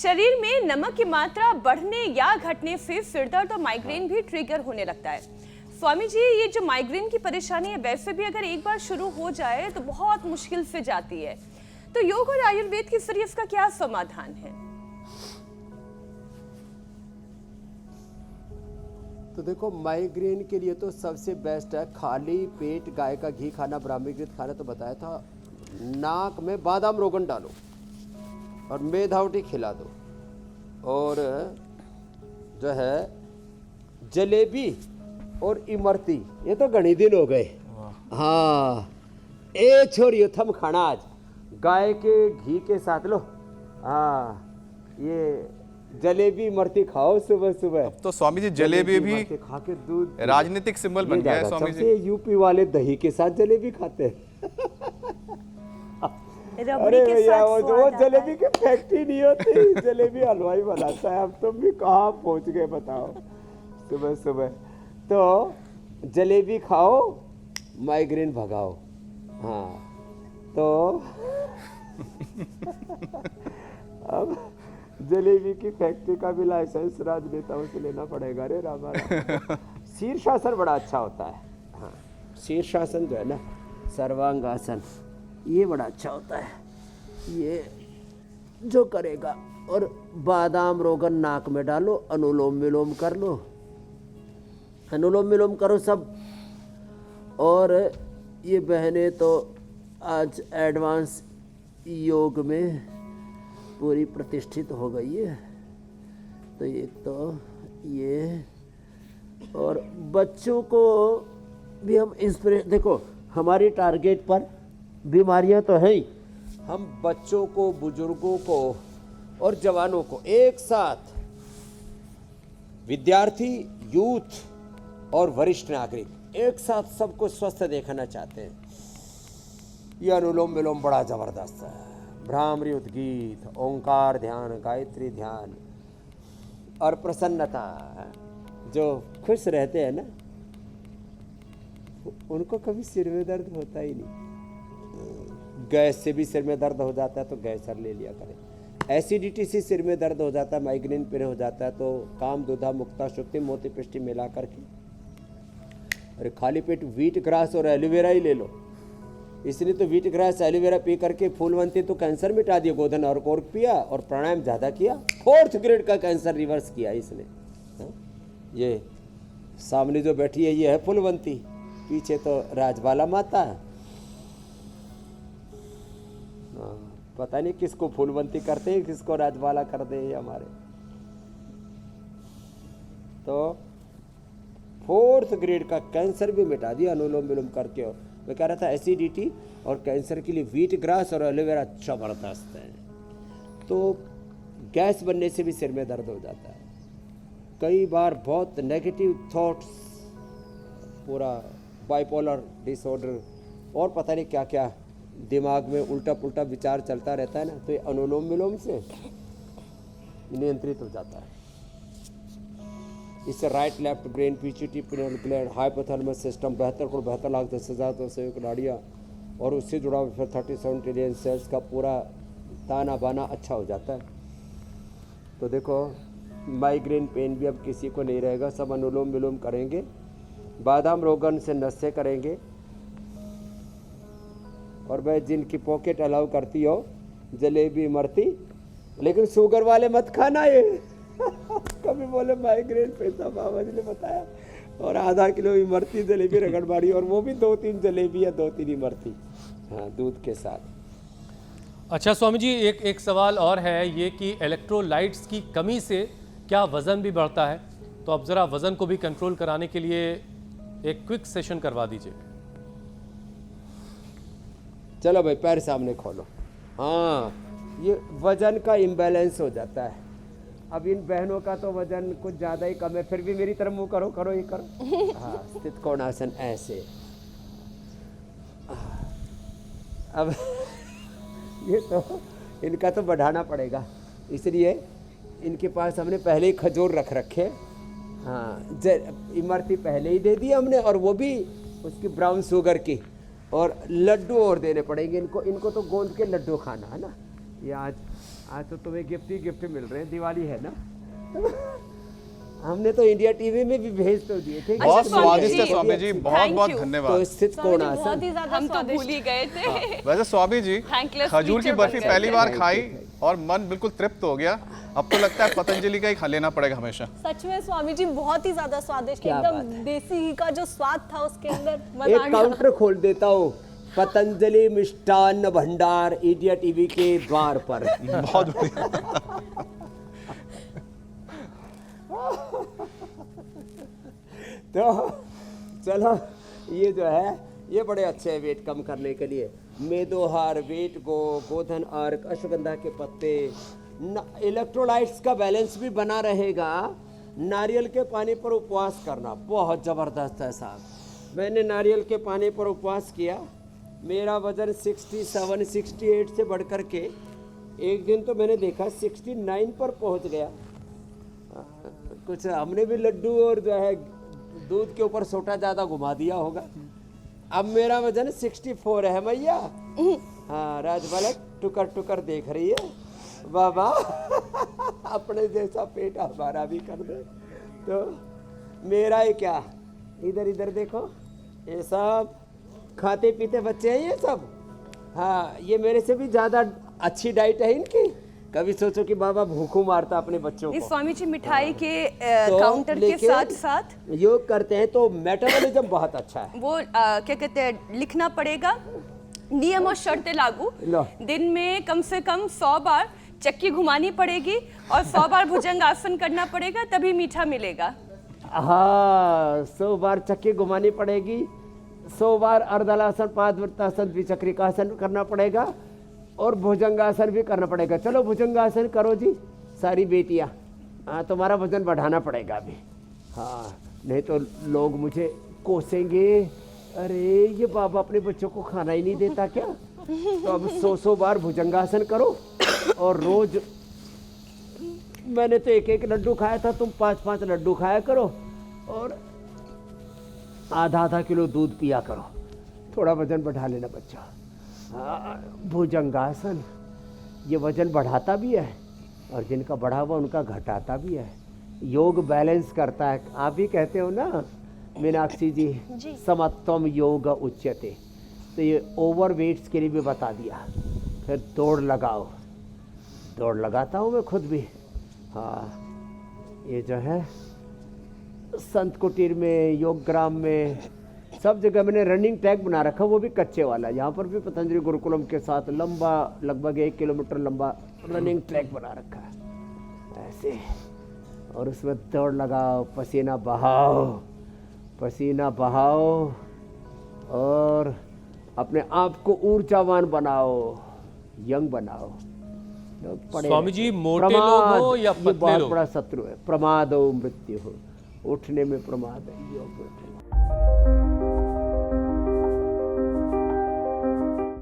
शरीर में नमक की मात्रा बढ़ने या घटने से सिरदर्द और माइग्रेन भी ट्रिगर होने लगता है। स्वामी जी, ये जो माइग्रेन की परेशानी है वैसे भी अगर एक बार शुरू हो जाए तो बहुत मुश्किल से जाती है, तो योग और आयुर्वेद के जरिए इसका क्या समाधान है? तो देखो, माइग्रेन के लिए तो सबसे बेस्ट है खाली पेट गाय का घी खाना, ब्राह्मीकृत खाना तो बताया था। नाक में बादाम रोगन डालो और मेधावटी खिला दो, और जो है जलेबी और इमरती, ये तो घनी दिन हो गए। हाँ, ए छोरियो थम खाना आज गाय के घी के साथ लो। हाँ, ये जलेबी इमरती खाओ सुबह सुबह। अब तो स्वामी जी जलेबी भी खा के दूध राजनीतिक सिंबल बन गया है स्वामी जी। यूपी वाले दही के साथ जलेबी खाते हैं। रबड़ी के साथ वो जलेबी की फैक्ट्री नहीं होती, जलेबी हलवाई बनाता है। अब तुम भी कहाँ पहुँच गए बताओ सुबह सुबह। तो जलेबी खाओ, माइग्रेन भगाओ। हाँ, तो अब जलेबी की फैक्ट्री का भी लाइसेंस राजनेताओं से लेना पड़ेगा। रे रामा, शीर्षासन बड़ा अच्छा होता है। हाँ, शीर्षासन जो है ना, सर्वांगासन, ये बड़ा अच्छा होता है। ये जो करेगा, और बादाम रोगन नाक में डालो, अनुलोम विलोम कर लो, अनुलोम विलोम करो सब। और ये बहनें तो आज एडवांस योग में पूरी प्रतिष्ठित हो गई है। तो एक तो ये, और बच्चों को भी हम इंस्पिरेशन, देखो हमारी टारगेट पर बीमारियां तो हैं ही, हम बच्चों को, बुजुर्गों को और जवानों को एक साथ, विद्यार्थी, यूथ और वरिष्ठ नागरिक एक साथ सबको स्वस्थ देखना चाहते हैं। यह अनुलोम विलोम बड़ा जबरदस्त है। भ्रामरी उद्गीत, ओंकार ध्यान, गायत्री ध्यान और प्रसन्नता। जो खुश रहते हैं ना, उनको कभी सिर में दर्द होता ही नहीं। गैस से भी सिर में दर्द हो जाता है तो गैसर ले लिया करें। एसिडिटी से सिर में दर्द हो जाता है, माइग्रेन पेन हो जाता है तो काम दूधा मुक्ता शुक्ति मोती पिष्टि मिला करके, अरे खाली पेट व्हीट ग्रास और एलोवेरा ही ले लो। इसने तो व्हीट ग्रास एलोवेरा पी करके फूलवंती तो कैंसर मिटा दिया, गोधन और कोर्क पिया और प्राणायाम ज़्यादा किया, 4th ग्रेड का कैंसर रिवर्स किया इसने। ये सामने जो बैठी है ये है फूलवंती, पीछे तो राजबाला माता है। पता नहीं किसको फूलवंती करते हैं, किसको राजबाला कर दे हमारे। तो 4th ग्रेड का कैंसर भी मिटा दिया अनुलोम विलोम करके। और मैं कह रहा था एसिडिटी और कैंसर के लिए व्हीट ग्रास और एलोवेरा जबरदस्त है। तो गैस बनने से भी सिर में दर्द हो जाता है। कई बार बहुत नेगेटिव थॉट्स, पूरा बाइपोलर डिसऑर्डर और पता नहीं क्या क्या दिमाग में उल्टा पुल्टा विचार चलता रहता है ना, तो ये अनुलोम विलोम से नियंत्रित हो जाता है। इससे राइट लेफ्ट ब्रेन, पीछे पिनियल ग्लैंड, हाइपोथैलेमस सिस्टम, बेहतर को बेहतर लाख 10,000 तो से नाड़ियाँ और उससे जुड़ा हुआ फिर 37 ट्रिलियन सेल्स का पूरा ताना बाना अच्छा हो जाता है। तो देखो, माइग्रेन पेन भी अब किसी को नहीं रहेगा, सब अनुलोम विलोम करेंगे, बादाम रोगन से नशे करेंगे। और भाई जिनकी पॉकेट अलाउ करती हो जलेबी इमरती, लेकिन शुगर वाले मत खाना ये। कभी बोले माइग्रेन पैसा बाबा जी ने बताया, और आधा किलो इमरती जलेबी रगड़बाड़ी, और वो भी 2-3 जलेबी या 2-3 इमरती, हाँ, दूध के साथ। अच्छा स्वामी जी, एक सवाल और है ये कि इलेक्ट्रोलाइट्स की कमी से क्या वज़न भी बढ़ता है? तो अब ज़रा वज़न को भी कंट्रोल कराने के लिए एक क्विक सेशन करवा दीजिए। चलो भाई, पैर सामने खोलो। हाँ, ये वजन का इम्बैलेंस हो जाता है। अब इन बहनों का तो वजन कुछ ज़्यादा ही कम है, फिर भी मेरी तरफ मुंह करो, करो ये करो। हाँ, स्थित कोणासन ऐसे। अब ये तो इनका तो बढ़ाना पड़ेगा, इसलिए इनके पास हमने पहले ही खजूर रख रखे। हाँ, इमरती पहले ही दे दी हमने, और वो भी उसकी ब्राउन शुगर की, और लड्डू और देने पड़ेंगे इनको। इनको तो गोंद के लड्डू खाना है ना, ये आज तो तुम्हें गिफ्ट ही गिफ्ट मिल रहे हैं, दिवाली है ना। हमने तो इंडिया टीवी में भी भेज तो दिए थे। बहुत स्वामी स्वादिष्ट है जी। स्वामी जी, बहुत Thank बहुत you। तो धन्यवाद। स्थित स्वामी जी, कोणासन। बहुत ही ज्यादा हम तो भूल स्वादिष्ट। ही गए थे। वैसे स्वामी जी Thankless खजूर की teacher बर्फी बन गए पहली थे। बार Thank you, खाई thank you। और मन बिल्कुल तृप्त हो गया। अब तो लगता है पतंजलि का ही खा लेना पड़ेगा हमेशा। सच में स्वामी जी बहुत ही ज्यादा स्वादिष्ट, क्या एकदम बात है। देसी घी का जो स्वाद था उसके अंदर मजा आ एक गया। काउंटर खोल देता हूँ पतंजलि मिष्टान्न भंडार इंडिया टीवी के द्वार पर। बहुत बढ़िया। तो चलो, ये जो है ये बड़े अच्छे हैं वेट कम करने के लिए। मेदोहार, वेट गोधन अर्क, अश्वगंधा के पत्ते, इलेक्ट्रोलाइट्स का बैलेंस भी बना रहेगा। नारियल के पानी पर उपवास करना बहुत ज़बरदस्त है साहब। मैंने नारियल के पानी पर उपवास किया, मेरा वज़न 67 68 से बढ़ कर के एक दिन तो मैंने देखा 69 पर पहुंच गया। कुछ हमने भी लड्डू और जो है दूध के ऊपर सोटा ज़्यादा घुमा दिया होगा। अब मेरा वजन 64 है मैया। हाँ, राजबालक टुकर टुकर देख रही है बाबा। अपने जैसा पेट हमारा भी कर दे। तो मेरा ही क्या, इधर इधर देखो, ये सब खाते पीते बच्चे हैं ये सब। हाँ, ये मेरे से भी ज़्यादा अच्छी डाइट है इनकी। कभी सोचो कि बाबा भूखों मारता अपने बच्चों इस को। स्वामी जी मिठाई के तो काउंटर के लेकिन साथ साथ योग करते हैं तो मेटाबॉलिज्म बहुत अच्छा है। वो क्या कहते हैं, लिखना पड़ेगा नियम और शर्तें लागू। लो। दिन में कम से कम 100 बार चक्की घुमानी पड़ेगी और 100 बार भुजंग आसन करना पड़ेगा, तभी मीठा मिलेगा। हाँ, 100 बार चक्की घुमानी पड़ेगी, 100 बार अर्धलासन, पादवृत्तासन, द्विचक्रिकासन करना पड़ेगा और भुजंगासन भी करना पड़ेगा। चलो भुजंगासन करो जी सारी बेटियाँ। हाँ, तुम्हारा वजन बढ़ाना पड़ेगा अभी। हाँ, नहीं तो लोग मुझे कोसेंगे, अरे ये बाबा अपने बच्चों को खाना ही नहीं देता क्या। तो अब 100 बार भुजंगासन करो और रोज, मैंने तो एक एक लड्डू खाया था, तुम 5-5 लड्डू खाया करो और आधा किलो दूध पिया करो, थोड़ा वजन बढ़ा लेना बच्चा। भुजंगासन ये वजन बढ़ाता भी है और जिनका बढ़ा हुआ उनका घटाता भी है। योग बैलेंस करता है। आप ही कहते हो ना मीनाक्षी जी, समत्वम योग उच्यते। तो ये ओवर वेट्स के लिए भी बता दिया। फिर दौड़ लगाओ, दौड़ लगाता हूँ मैं खुद भी। हाँ, ये जो है संत कुटीर में, योगग्राम में, सब जगह मैंने रनिंग ट्रैक बना रखा, वो भी कच्चे वाला। यहाँ पर भी पतंजलि गुरुकुलम के साथ लंबा, लगभग 1 किलोमीटर लंबा रनिंग ट्रैक बना रखा है ऐसे। और उसमें दौड़ लगाओ, पसीना बहाओ, पसीना बहाओ और अपने आप को ऊर्जावान बनाओ, यंग बनाओ। स्वामी जी, मोटे लोग हो या ये पतले बहुत लोग? बड़ा शत्रु है। प्रमाद हो मृत्यु हो, उठने में प्रमाद है, योग उठने।